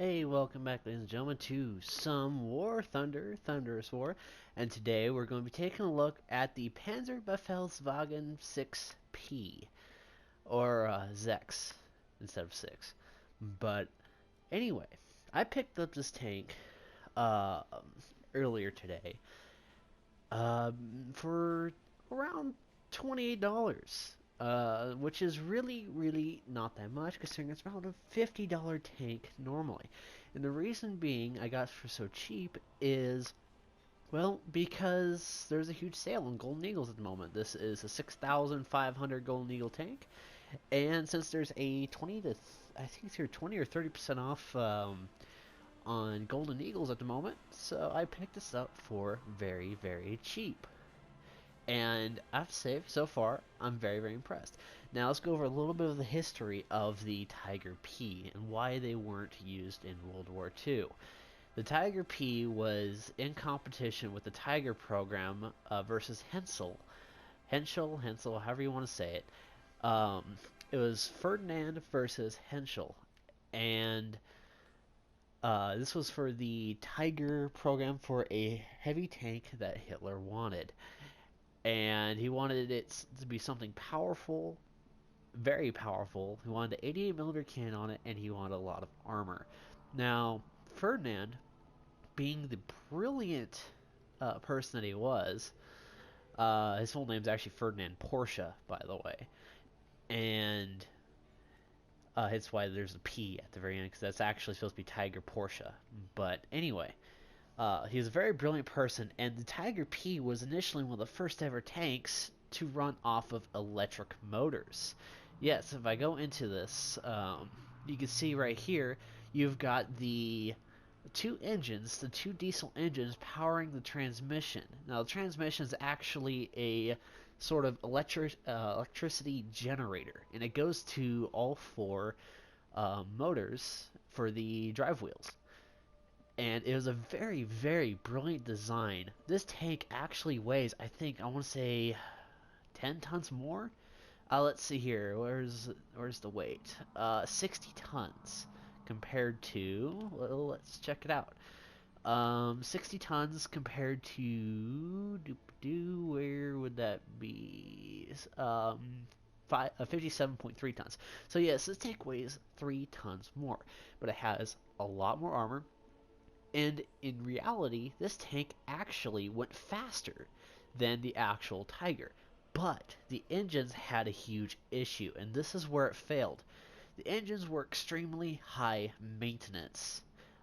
Hey, welcome back, ladies and gentlemen, to some Warthunder, Thunderous War, and today we're going to be taking a look at the Pz.Bfw.VI, or Zex, instead of 6. But anyway, I picked up this tank uh, earlier today for around $28. Which is really not that much considering it's around a $50 tank normally. And the reason being I got it for so cheap is, well, because there's a huge sale on Golden Eagles at the moment. This is a 6,500 Golden Eagle tank, and since there's a 20 to, I think it's here 20 or 30% off on Golden Eagles at the moment, so I picked this up for very cheap. And I have to say, so far, I'm very impressed. Now let's go over a little bit of the history of the Tiger P and why they weren't used in World War II. The Tiger P was in competition with the Tiger program versus Hensel, however you want to say it. It was Ferdinand versus Hensel, and this was for the Tiger program for a heavy tank that Hitler wanted. And he wanted it to be something powerful, very powerful. He wanted an 88mm cannon on it, and he wanted a lot of armor. Now, Ferdinand, being the brilliant person that he was, his full name's actually Ferdinand Porsche, by the way, and it's why there's a P at the very end, because that's actually supposed to be Tiger Porsche. But anyway, he was a very brilliant person, and the Tiger P was initially one of the first ever tanks to run off of electric motors. Yes, if I go into this, you can see right here, you've got the two engines, the two diesel engines powering the transmission. Now, the transmission is actually a sort of electricity generator, and it goes to all four motors for the drive wheels. And it was a very brilliant design. This tank actually weighs, I think, I want to say 10 tons more. Let's see here. Where's the weight? 60 tons compared to, well, let's check it out. 60 tons compared to, where would that be? 57.3 tons. So yes, this tank weighs 3 tons more, but it has a lot more armor. And in reality, this tank actually went faster than the actual Tiger. But the engines had a huge issue, and this is where it failed. The engines were extremely high maintenance.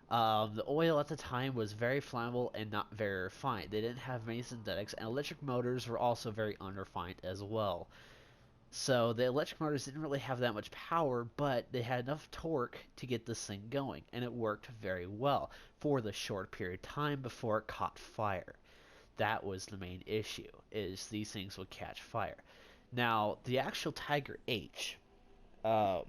The oil at the time was very flammable and not very refined. They didn't have many synthetics, and electric motors were also very unrefined as well. So the electric motors didn't really have that much power, but they had enough torque to get this thing going, and it worked very well for the short period of time before it caught fire. That was the main issue, is these things would catch fire. Now, the actual Tiger H um,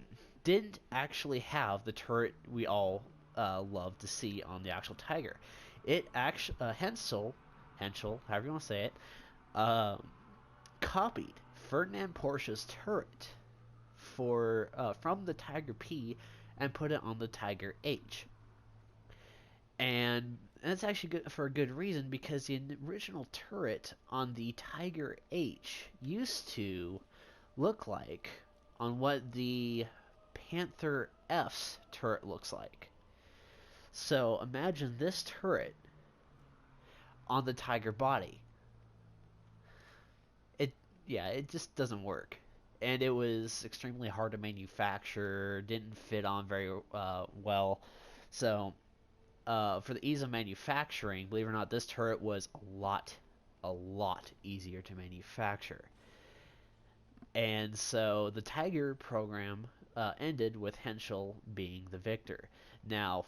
didn't actually have the turret we all love to see on the actual Tiger. It actually, Hensel, however you want to say it, copied Ferdinand Porsche's turret from the Tiger P and put it on the Tiger H. And that's actually good for a good reason, because the original turret on the Tiger H used to look like on what the Panther F's turret looks like. So imagine this turret on the Tiger body. It just doesn't work. And it was extremely hard to manufacture, didn't fit on very well. So, for the ease of manufacturing, believe it or not, this turret was a lot easier to manufacture. And so the Tiger program ended with Henschel being the victor. Now,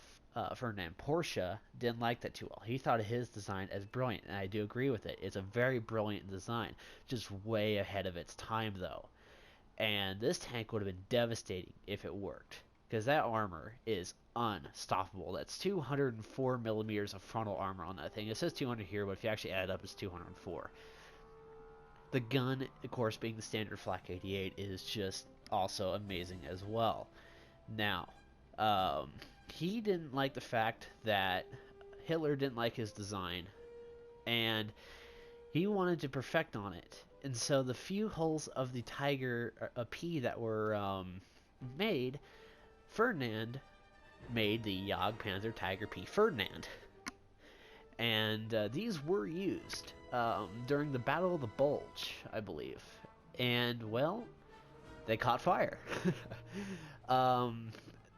Ferdinand Porsche didn't like that too well. He thought of his design as brilliant, and I do agree with it. It's a very brilliant design, just way ahead of its time, though. And this tank would have been devastating if it worked, because that armor is unstoppable. That's 204 millimeters of frontal armor on that thing. It says 200 here, but if you actually add it up, it's 204. The gun, of course, being the standard Flak 88, is just also amazing as well. Now, he didn't like the fact that Hitler didn't like his design, and he wanted to perfect on it. And so the few hulls of the Tiger P that were made, Ferdinand made the Jagdpanzer Tiger P Ferdinand. And these were used during the Battle of the Bulge, I believe. And, well, they caught fire.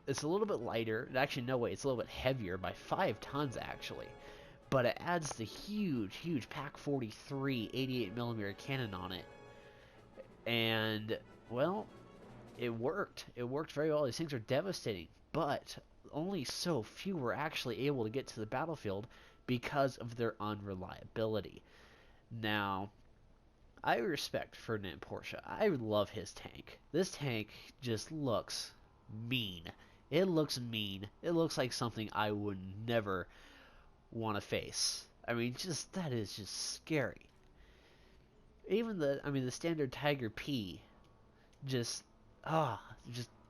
It's a little bit lighter. Actually, no way, it's a little bit heavier by 5 tons, actually. But it adds the huge, huge Pak-43 88mm cannon on it. And, well, it worked. It worked very well. These things are devastating. But only so few were actually able to get to the battlefield because of their unreliability. Now, I respect Ferdinand Porsche. I love his tank. This tank just looks mean. It looks mean. It looks like something I would never want to face. I mean, just that is just scary. Even the standard Tiger P, just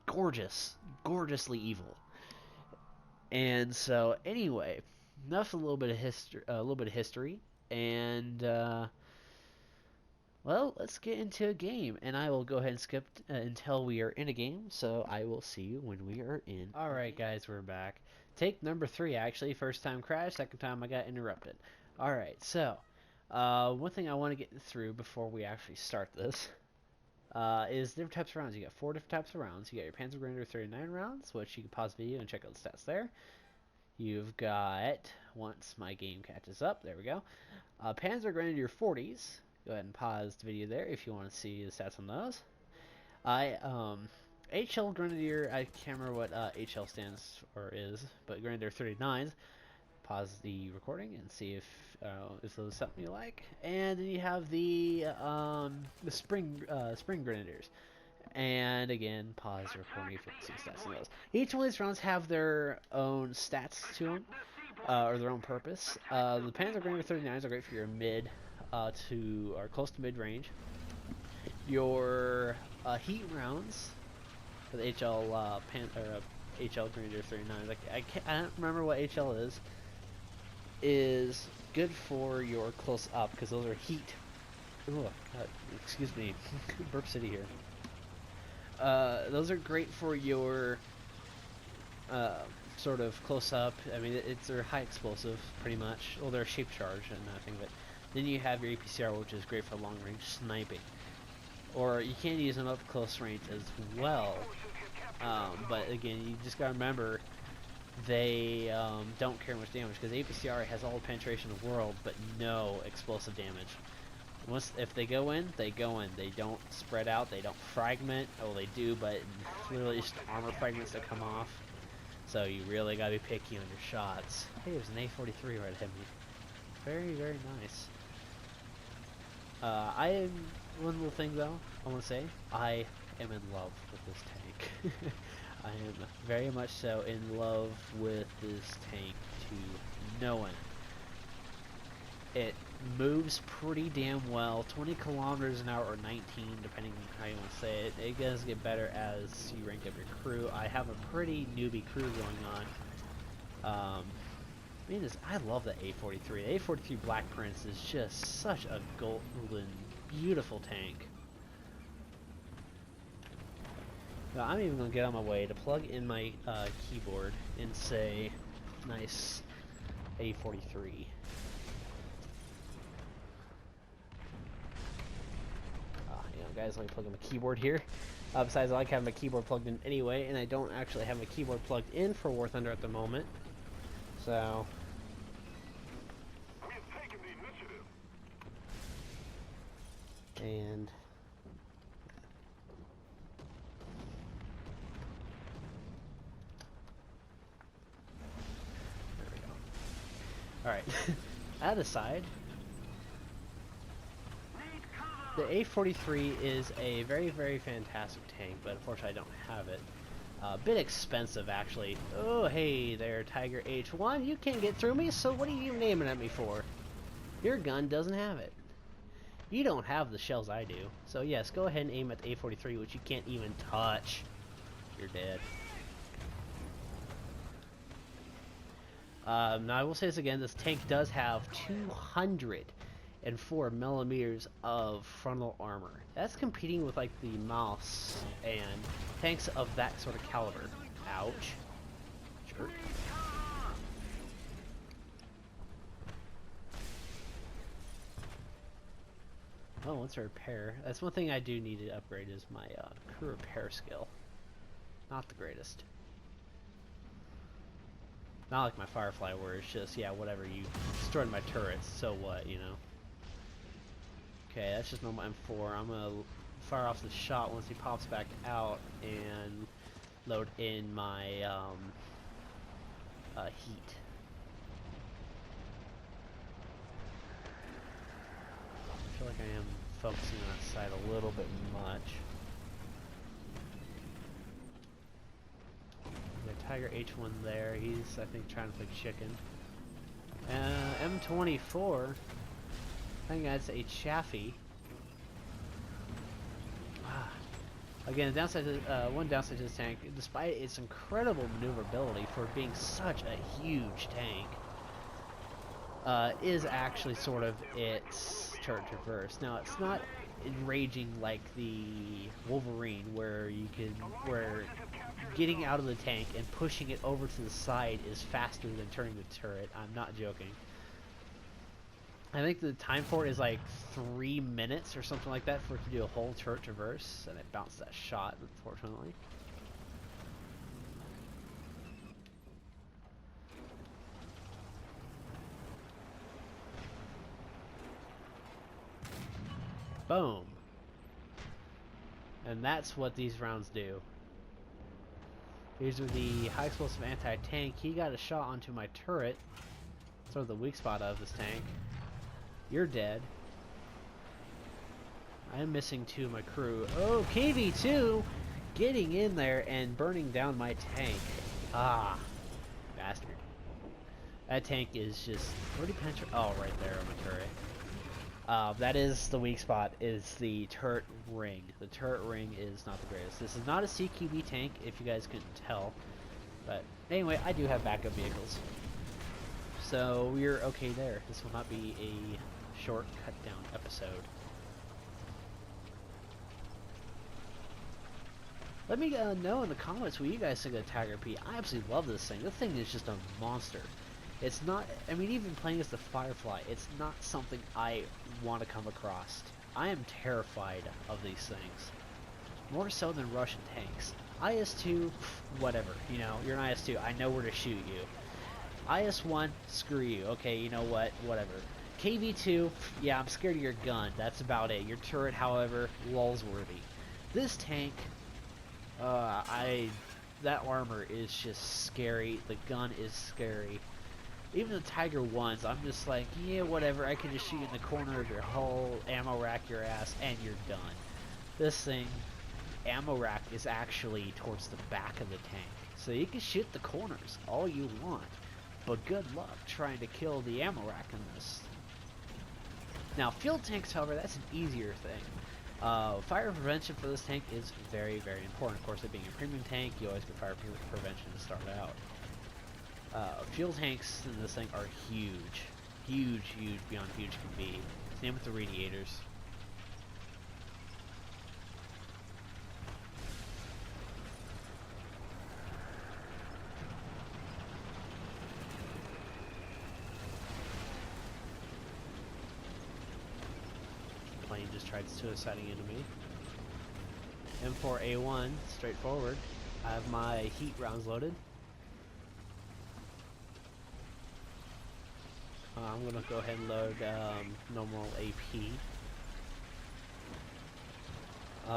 gorgeous, gorgeously evil. And so, anyway, enough a little bit of history, and well, let's get into a game. And I will go ahead and skip until we are in a game. So I will see you when we are in. All right, guys, we're back. Take number 3, actually. First time crash, second time I got interrupted. All right, so one thing I want to get through before we actually start this is different types of rounds. You got 4 different types of rounds. You got your Panzer Grenadier 39 rounds, which you can pause the video and check out the stats there. You've got, once my game catches up, there we go, Panzer Grenadier 40s. Go ahead and pause the video there if you want to see the stats on those. HL Grenadier, I can't remember what HL stands for is, but Grenadier 39s. Pause the recording and see if those something you like. And then you have the Spring Grenadiers. And again, pause the recording if you want to see stats on those. Each one of these rounds have their own stats to them, or their own purpose. The Panzer Grenadier 39s are great for your mid or close to mid range. Your heat rounds for the HL HL Grenadier 39s, I don't remember what HL is good for your close up because those are heat. Ooh, God, excuse me, Burp City here. Those are great for your sort of close up. I mean, they're high explosive pretty much. Well, they're a shape charge and nothing, but then you have your APCR, which is great for long range sniping. Or you can use them up close range as well. But again, you just gotta remember they don't carry much damage because APCR has all the penetration in the world, but no explosive damage. If they go in, they go in. They don't spread out. They don't fragment. Oh, they do, but literally just armor fragments that come off. So you really gotta be picky on your shots. Hey, there's an A43 right ahead of me. Very, very nice. One little thing though, I want to say, I am in love with this tank. I am very much so in love with this tank to no end. It moves pretty damn well, 20 kilometers an hour or 19, depending on how you want to say it. It does get better as you rank up your crew. I have a pretty newbie crew going on. I love the A43. The A43 Black Prince is just such a golden, beautiful tank. Now, I'm even going to get on my way to plug in my keyboard and say, nice A43. Guys, let me plug in my keyboard here. Besides, I like having my keyboard plugged in anyway, and I don't actually have my keyboard plugged in for Warthunder at the moment. So, and there we go. All right, that aside. The A43 is a very, very fantastic tank, but unfortunately I don't have it. A bit expensive, actually. Oh, hey there, Tiger H1. You can't get through me, so what are you even aiming at me for? Your gun doesn't have it. You don't have the shells I do. So yes, go ahead and aim at the A43, which you can't even touch. You're dead. Now I will say this again, this tank does have 204 millimeters of frontal armor. That's competing with like the Mouse and tanks of that sort of caliber. Ouch. Jerk. Oh, what's a repair? That's one thing I do need to upgrade is my crew repair skill. Not the greatest. Not like my Firefly where it's just, yeah, whatever, you destroyed my turrets, so what, you know? Okay, that's just normal M4. I'm gonna fire off the shot once he pops back out and load in my heat. I feel like I am focusing on that side a little bit much. The Tiger H1 there, he's I think trying to play chicken. M24, I think that's a Chaffee. Again, the downside to, one downside to this tank, despite its incredible maneuverability for being such a huge tank, is actually sort of its turret traverse. Now, it's not enraging like the Wolverine, where getting out of the tank and pushing it over to the side is faster than turning the turret. I'm not joking. I think the time for it is like 3 minutes or something like that for it to do a whole turret traverse, and it bounced that shot, unfortunately. Boom. And that's what these rounds do. Here's with the high explosive anti-tank. He got a shot onto my turret, sort of the weak spot of this tank. You're dead. I am missing 2 of my crew. Oh, KV2 getting in there and burning down my tank. Ah, bastard. That tank is just pretty penetrating. Oh, right there on my turret. That is the weak spot, is the turret ring. The turret ring is not the greatest. This is not a CQB tank, if you guys couldn't tell. But anyway, I do have backup vehicles. So we're okay there. This will not be a short cut down episode. Let me know in the comments what you guys think of the Tiger P. I absolutely love this thing. This thing is just a monster. It's not, I mean, even playing as the Firefly, it's not something I want to come across. I am terrified of these things. More so than Russian tanks. IS-2, whatever, you know, you're an IS-2, I know where to shoot you. IS-1, screw you, okay, you know what, whatever. KV-2, yeah, I'm scared of your gun, that's about it. Your turret, however, lulz-worthy. This tank, that armor is just scary, the gun is scary. Even the Tiger 1s, I'm just like, yeah, whatever, I can just shoot you in the corner of your hull, ammo rack your ass, and you're done. This thing, ammo rack is actually towards the back of the tank. So you can shoot the corners all you want, but good luck trying to kill the ammo rack in this. Now, field tanks, however, that's an easier thing. Fire prevention for this tank is very, very important. Of course, it being a premium tank, you always get fire prevention to start out. Fuel tanks in this thing are huge. Huge, huge, beyond huge can be. Same with the radiators. Plane just tried suiciding into me. M4A1, straightforward. I have my heat rounds loaded. I'm going to go ahead and load normal AP.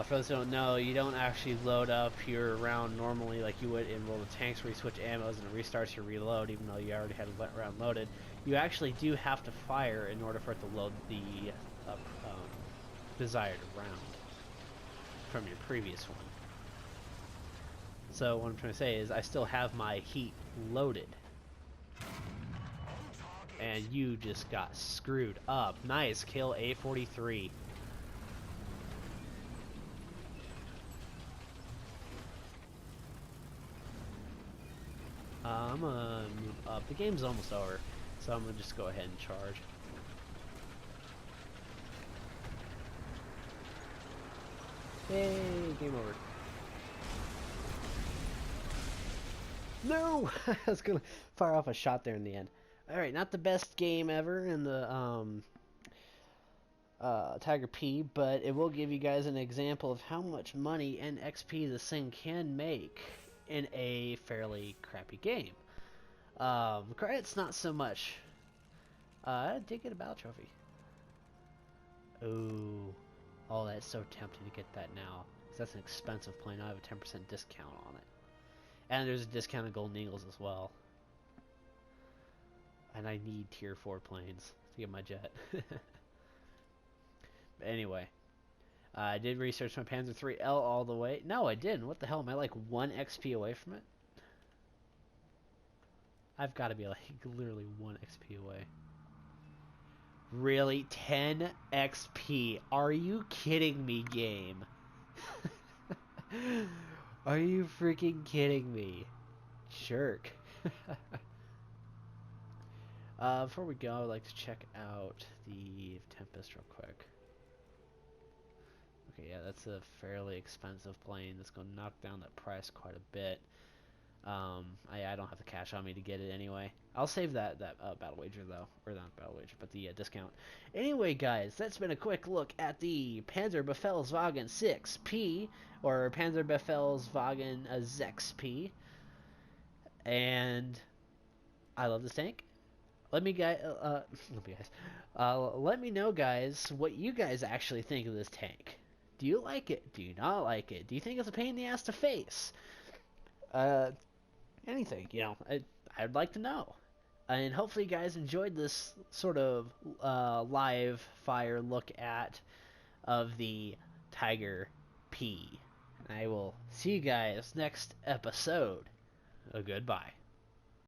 For those who don't know, you don't actually load up your round normally like you would in World of Tanks where you switch ammos and it restarts your reload even though you already had a round loaded. You actually do have to fire in order for it to load the desired round from your previous one. So what I'm trying to say is I still have my heat loaded. And you just got screwed up. Nice kill, A43. I'm I'm gonna move up. The game's almost over, so I'm gonna just go ahead and charge. Yay, game over. No! I was gonna fire off a shot there in the end. Alright, not the best game ever in the Tiger P, but it will give you guys an example of how much money and XP this thing can make in a fairly crappy game. Credits not so much. I did get a battle trophy. Ooh. Oh, that's so tempting to get that now. 'Cause that's an expensive plane. I have a 10% discount on it. And there's a discount on Golden Eagles as well. And I need tier 4 planes to get my jet. But anyway. I did research my Panzer IIIL all the way. No, I didn't. What the hell? Am I like 1 XP away from it? I've got to be like literally 1 XP away. Really? 10 XP? Are you kidding me, game? Are you freaking kidding me? Jerk. Before we go, I'd like to check out the Tempest real quick. Okay, yeah, that's a fairly expensive plane. That's going to knock down that price quite a bit. I don't have the cash on me to get it anyway. I'll save that battle wager though, or not battle wager, but the discount. Anyway, guys, that's been a quick look at the Pz.Bfw.VI 6P or Pz.Bfw.VI 6P, and I love this tank. Let me let me know, guys, what you guys actually think of this tank. Do you like it? Do you not like it? Do you think it's a pain in the ass to face? Anything, you know, I'd like to know. And hopefully you guys enjoyed this sort of live fire look at of the Tiger P. I will see you guys next episode. Goodbye.